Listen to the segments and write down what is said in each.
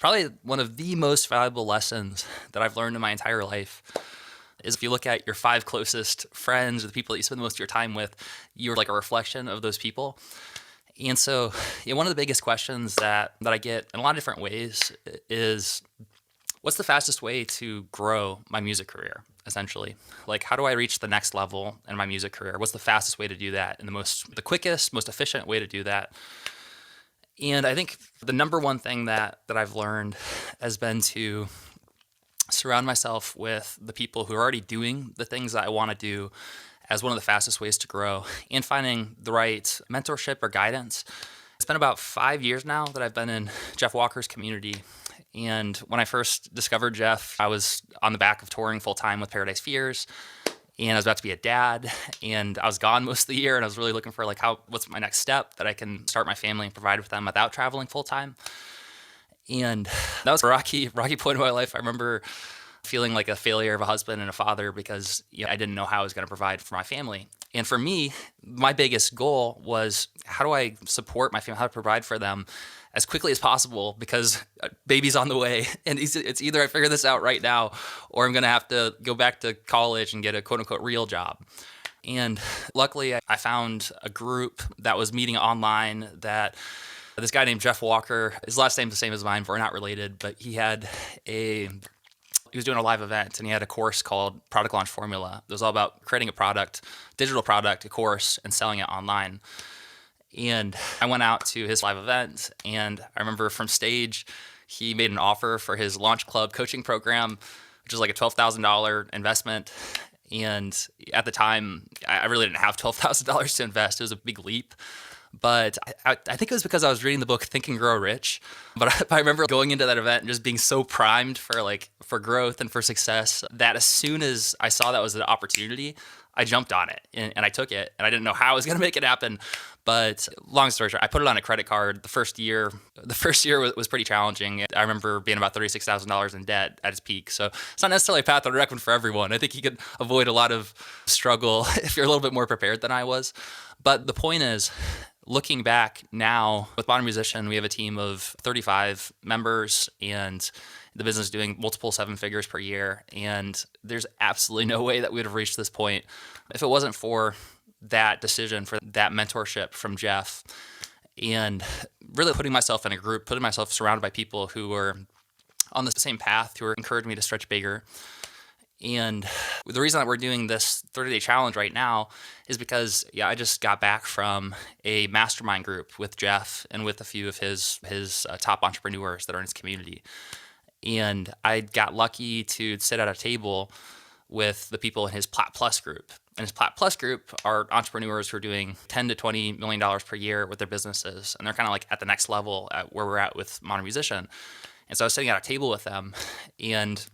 Probably one of the most valuable lessons that I've learned in my entire life is if you look at your five closest friends or the people that you spend most of your time with, you're like a reflection of those people. And so, one of the biggest questions that I get in a lot of different ways is what's the fastest way to grow my music career, essentially? Like, how do I reach the next level in my music career? What's the fastest way to do that and the quickest, most efficient way to do that? And I think the number one thing that I've learned has been to surround myself with the people who are already doing the things that I want to do as one of the fastest ways to grow and finding the right mentorship or guidance. It's been about 5 years now that I've been in Jeff Walker's community. And when I first discovered Jeff, I was on the back of touring full time with Paradise Fears. And I was about to be a dad, and I was gone most of the year, and I was really looking for what's my next step that I can start my family and provide with them without traveling full time. And that was a rocky point in my life. I remember feeling like a failure of a husband and a father because I didn't know how I was going to provide for my family. And for me, my biggest goal was how do I support my family, how to provide for them as quickly as possible because a baby's on the way. And it's either I figure this out right now or I'm going to have to go back to college and get a quote unquote real job. And luckily, I found a group that was meeting online that this guy named Jeff Walker, his last name's the same as mine, we're not related, but he was doing a live event and he had a course called Product Launch Formula. It was all about creating a product, digital product, a course, and selling it online. And I went out to his live event and I remember from stage, he made an offer for his Launch Club coaching program, which was like a $12,000 investment. And at the time, I really didn't have $12,000 to invest. It was a big leap. But I think it was because I was reading the book Think and Grow Rich. But I remember going into that event and just being so primed for growth and for success that as soon as I saw that was an opportunity, I jumped on it and I took it. And I didn't know how I was going to make it happen. But long story short, I put it on a credit card. The first year was pretty challenging. I remember being about $36,000 in debt at its peak. So it's not necessarily a path that I recommend for everyone. I think you could avoid a lot of struggle if you're a little bit more prepared than I was. But the point is, looking back now with Modern Musician, we have a team of 35 members and the business is doing multiple seven figures per year. And there's absolutely no way that we would have reached this point if it wasn't for that decision, for that mentorship from Jeff, and really putting myself in a group, putting myself surrounded by people who were on the same path, who were encouraging me to stretch bigger. And the reason that we're doing this 30-day challenge right now is because, I just got back from a mastermind group with Jeff and with a few of his top entrepreneurs that are in his community. And I got lucky to sit at a table with the people in his Plat Plus group. And his Plat Plus group are entrepreneurs who are doing $10 to $20 million per year with their businesses. And they're kind of like at the next level at where we're at with Modern Musician. And so I was sitting at a table with them, and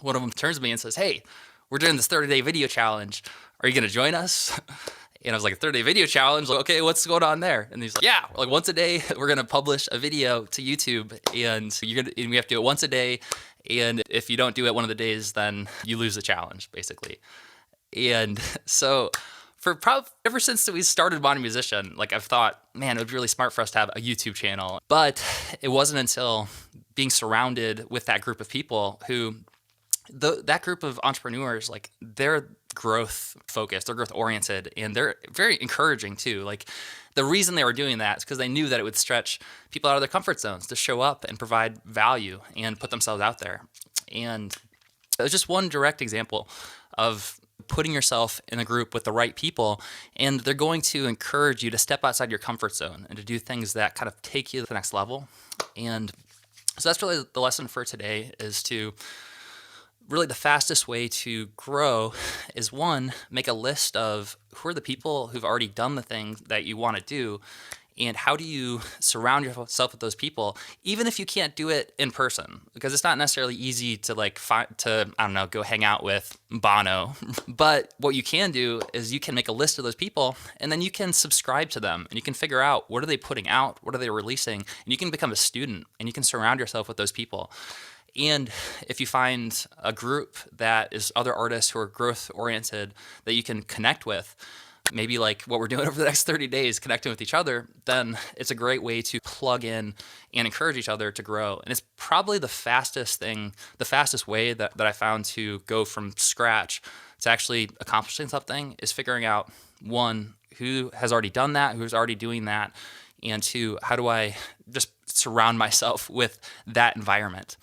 one of them turns to me and says, "Hey, we're doing this 30-day video challenge. Are you going to join us?" And I was like, "A 30-day video challenge? Like, okay, what's going on there?" And he's like, "Yeah, like once a day, we're going to publish a video to YouTube, and we have to do it once a day. And if you don't do it one of the days, then you lose the challenge, basically." And so ever since we started Modern Musician, like I've thought, man, it would be really smart for us to have a YouTube channel. But it wasn't until being surrounded with that group of people who that group of entrepreneurs, like they're growth focused, they're growth oriented, and they're very encouraging too. Like the reason they were doing that is because they knew that it would stretch people out of their comfort zones to show up and provide value and put themselves out there. And it was just one direct example of putting yourself in a group with the right people, and they're going to encourage you to step outside your comfort zone and to do things that kind of take you to the next level. And so that's really the lesson for today, is to really the fastest way to grow is, one, make a list of who are the people who've already done the thing that you want to do, and how do you surround yourself with those people, even if you can't do it in person, because it's not necessarily easy to go hang out with Bono. But what you can do is you can make a list of those people, and then you can subscribe to them, and you can figure out what are they putting out, what are they releasing, and you can become a student, and you can surround yourself with those people. And if you find a group that is other artists who are growth oriented that you can connect with, maybe like what we're doing over the next 30 days, connecting with each other, then it's a great way to plug in and encourage each other to grow. And it's probably the fastest way that I found to go from scratch to actually accomplishing something is figuring out, one, who has already done that, who's already doing that, and two, how do I just surround myself with that environment?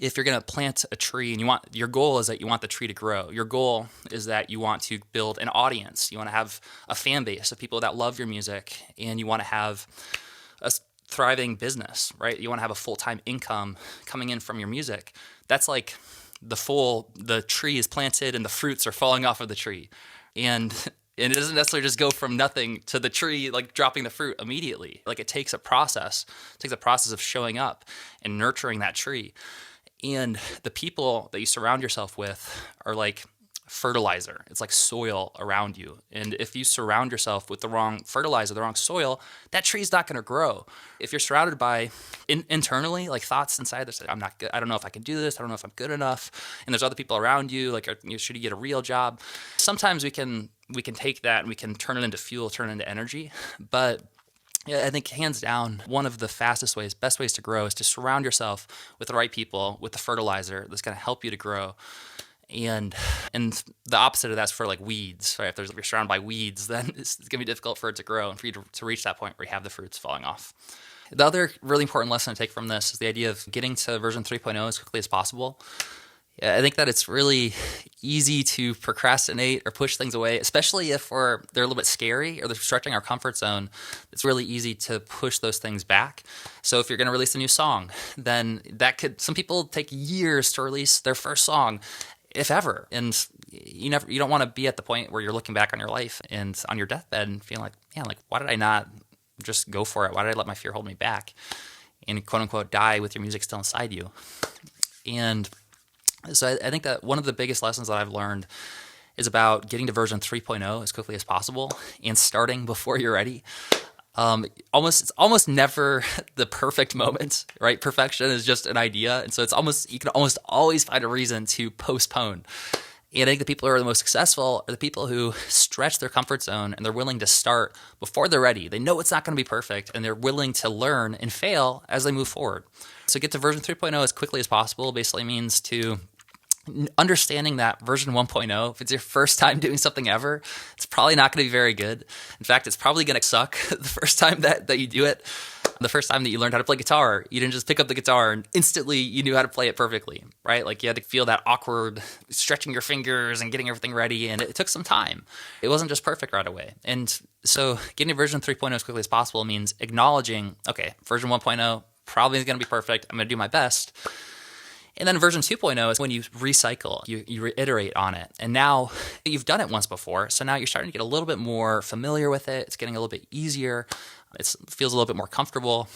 If you're going to plant a tree and your goal is that you want the tree to grow. Your goal is that you want to build an audience. You want to have a fan base of people that love your music, and you want to have a thriving business, right? You want to have a full-time income coming in from your music. That's like the tree is planted and the fruits are falling off of the tree. And it doesn't necessarily just go from nothing to the tree, like dropping the fruit immediately. Like it takes a process. It takes a process of showing up and nurturing that tree. And the people that you surround yourself with are like fertilizer. It's like soil around you. And if you surround yourself with the wrong fertilizer, the wrong soil, that tree's not going to grow. If you're surrounded by internally, like thoughts inside that say, I'm not good, I don't know if I can do this, I don't know if I'm good enough, and there's other people around you, like, should you get a real job? Sometimes we can take that and we can turn it into fuel, turn it into energy. But yeah, I think hands down, one of the best ways to grow is to surround yourself with the right people, with the fertilizer that's going to help you to grow. And the opposite of that's for like weeds, right? If you're surrounded by weeds, then it's going to be difficult for it to grow and for you to reach that point where you have the fruits falling off. The other really important lesson to take from this is the idea of getting to version 3.0 as quickly as possible. I think that it's really easy to procrastinate or push things away, especially if they're a little bit scary or they're stretching our comfort zone. It's really easy to push those things back. So if you're going to release a new song, then some people take years to release their first song, if ever. And you don't want to be at the point where you're looking back on your life and on your deathbed and feeling like, man, like, why did I not just go for it? Why did I let my fear hold me back? And quote unquote, die with your music still inside you. And so I think that one of the biggest lessons that I've learned is about getting to version 3.0 as quickly as possible and starting before you're ready. It's almost never the perfect moment, right? Perfection is just an idea. And so you can almost always find a reason to postpone. And I think the people who are the most successful are the people who stretch their comfort zone and they're willing to start before they're ready. They know it's not going to be perfect and they're willing to learn and fail as they move forward. So get to version 3.0 as quickly as possible basically means to understanding that version 1.0, if it's your first time doing something ever, it's probably not going to be very good. In fact, it's probably going to suck the first time that you do it. The first time that you learned how to play guitar, you didn't just pick up the guitar and instantly you knew how to play it perfectly, right? Like you had to feel that awkward stretching your fingers and getting everything ready, and it took some time. It wasn't just perfect right away. And so getting to version 3.0 as quickly as possible means acknowledging, okay, version 1.0 probably is going to be perfect. I'm going to do my best. And then version 2.0 is when you recycle, you reiterate on it. And now you've done it once before, so now you're starting to get a little bit more familiar with it. It's getting a little bit easier. It feels a little bit more comfortable.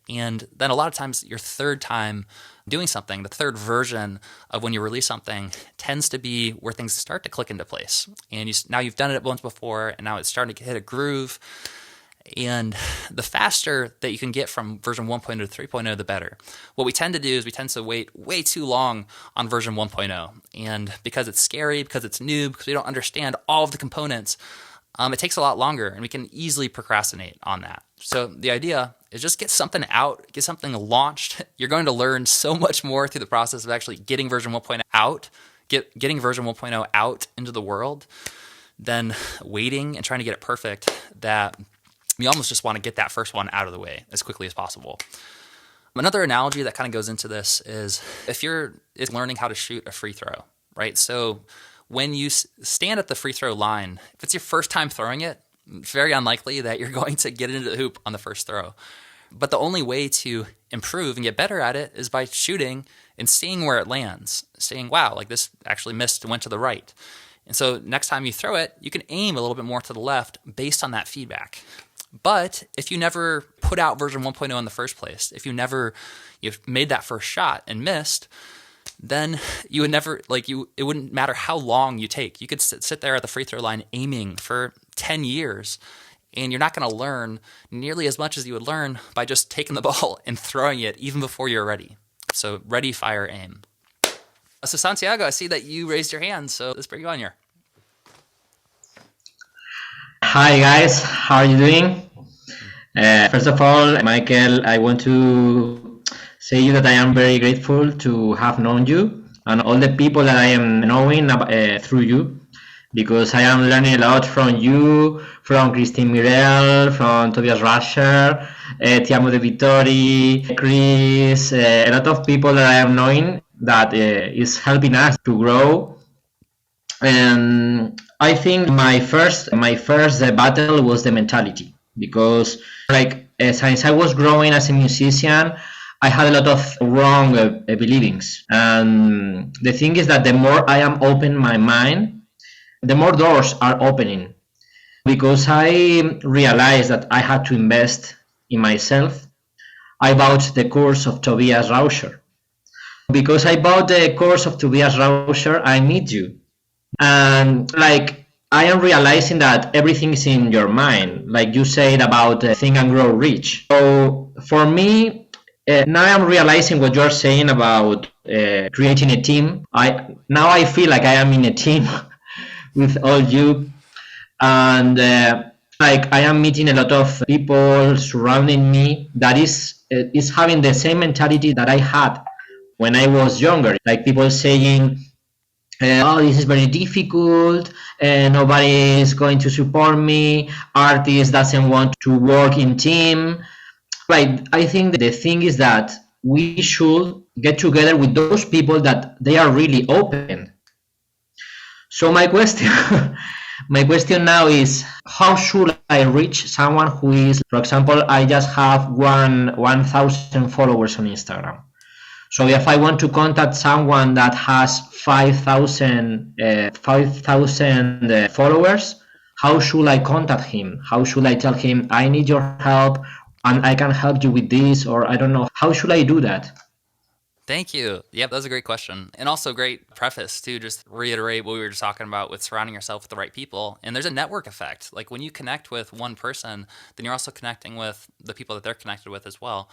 And then a lot of times your third time doing something, the third version of when you release something tends to be where things start to click into place. And now you've done it once before, and now it's starting to hit a groove. And the faster that you can get from version 1.0 to 3.0, the better. What we tend to do is we tend to wait way too long on version 1.0. And because it's scary, because it's new, because we don't understand all of the components, it takes a lot longer and we can easily procrastinate on that. So the idea is just get something out, get something launched. You're going to learn so much more through the process of actually getting version 1.0 out, getting version 1.0 out into the world than waiting and trying to get it perfect, that you almost just want to get that first one out of the way as quickly as possible. Another analogy that kind of goes into this is is learning how to shoot a free throw, right? So when you stand at the free throw line, if it's your first time throwing it, it's very unlikely that you're going to get into the hoop on the first throw. But the only way to improve and get better at it is by shooting and seeing where it lands, saying, wow, like this actually missed and went to the right. And so next time you throw it, you can aim a little bit more to the left based on that feedback. But if you never put out version 1.0 in the first place, if you've made that first shot and missed, then you would never, it wouldn't matter how long you take. You could sit there at the free throw line aiming for 10 years, and you're not going to learn nearly as much as you would learn by just taking the ball and throwing it even before you're ready. So ready, fire, aim. So Santiago, I see that you raised your hand, so let's bring you on here. Hi guys, how are you doing? First of all, Michael, I want to say you that I am very grateful to have known you and all the people that I am knowing through you, because I am learning a lot from you, from Christine Mirel, from Tobias Rasher, Tiamo De Vittori, Chris, a lot of people that I am knowing that is helping us to grow. And I think my first battle was the mentality, because like since I was growing as a musician, I had a lot of wrong beliefs. And the thing is that the more I am open my mind, the more doors are opening, because I realized that I had to invest in myself. I bought the course of Tobias Rauscher. Because I bought the course of Tobias Rauscher, I meet you. And like I am realizing that everything is in your mind, like you said about think and grow rich. So for me, now I'm realizing what you're saying about creating a team. I feel like I am in a team with all you, and like I am meeting a lot of people surrounding me that is having the same mentality that I had when I was younger. Like people saying, oh, this is very difficult, nobody is going to support me, artist doesn't want to work in team. Right, I think the thing is that we should get together with those people that they are really open. So my question my question now is, how should I reach someone who is, for example, I just have 1,000 followers on Instagram. So if I want to contact someone that has 5,000 followers, how should I contact him? How should I tell him I need your help and I can help you with this, or I don't know. How should I do that? Thank you. Yep, that was a great question. And also great preface to just reiterate what we were just talking about with surrounding yourself with the right people. And there's a network effect. Like when you connect with one person, then you're also connecting with the people that they're connected with as well.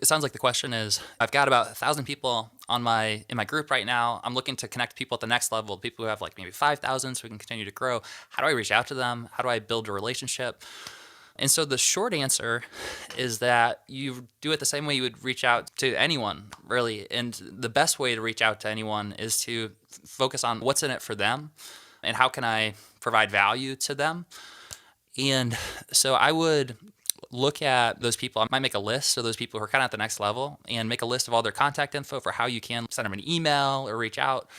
It sounds like the question is, I've got about 1,000 people in my group right now. I'm looking to connect people at the next level, people who have like maybe 5,000 so we can continue to grow. How do I reach out to them? How do I build a relationship? And so the short answer is that you do it the same way you would reach out to anyone, really. And the best way to reach out to anyone is to focus on what's in it for them and how can I provide value to them. And so I would look at those people. I might make a list of those people who are kind of at the next level and make a list of all their contact info for how you can send them an email or reach out.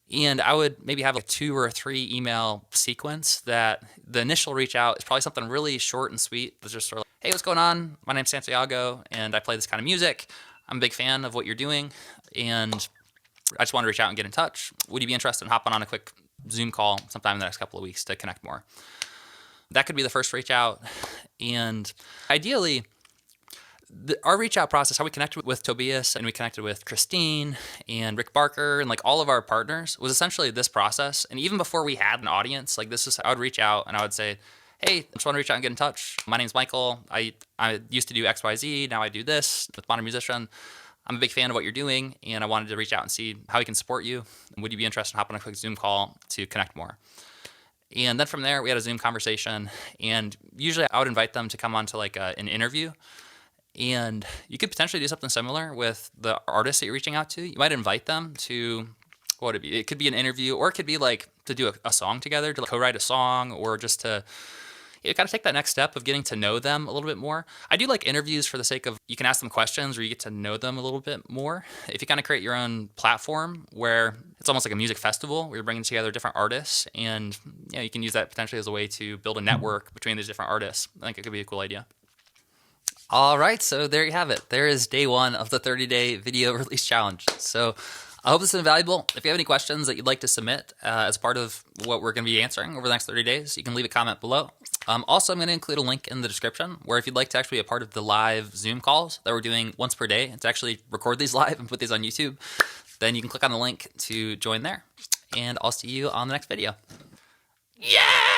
And I would maybe have a 2 or 3 email sequence that the initial reach out is probably something really short and sweet. That's just sort of like, hey, what's going on? My name's Santiago and I play this kind of music. I'm a big fan of what you're doing. And I just want to reach out and get in touch. Would you be interested in hopping on a quick Zoom call sometime in the next couple of weeks to connect more? That could be the first reach out. And ideally, our reach out process, how we connected with Tobias and we connected with Christine and Rick Barker and like all of our partners was essentially this process. And even before we had an audience, like this is, I would reach out and I would say, hey, I just want to reach out and get in touch. My name's Michael. I used to do XYZ. Now I do this with Modern Musician. I'm a big fan of what you're doing and I wanted to reach out and see how we can support you. Would you be interested in hopping on a quick Zoom call to connect more? And then from there, we had a Zoom conversation. And usually I would invite them to come on to like an interview. And you could potentially do something similar with the artists that you're reaching out to. You might invite them to, what would it be? It could be an interview, or it could be like to do a song together, to like co-write a song, or just to kind of take that next step of getting to know them a little bit more. I do like interviews for the sake of you can ask them questions or you get to know them a little bit more. If you kind of create your own platform where it's almost like a music festival where you're bringing together different artists and you can use that potentially as a way to build a network between these different artists. I think it could be a cool idea. All right, so there you have it. There is day 1 of the 30-day video release challenge. So I hope this is invaluable. If you have any questions that you'd like to submit as part of what we're going to be answering over the next 30 days, you can leave a comment below. Also, I'm going to include a link in the description where if you'd like to actually be a part of the live Zoom calls that we're doing once per day and to actually record these live and put these on YouTube, then you can click on the link to join there. And I'll see you on the next video. Yeah!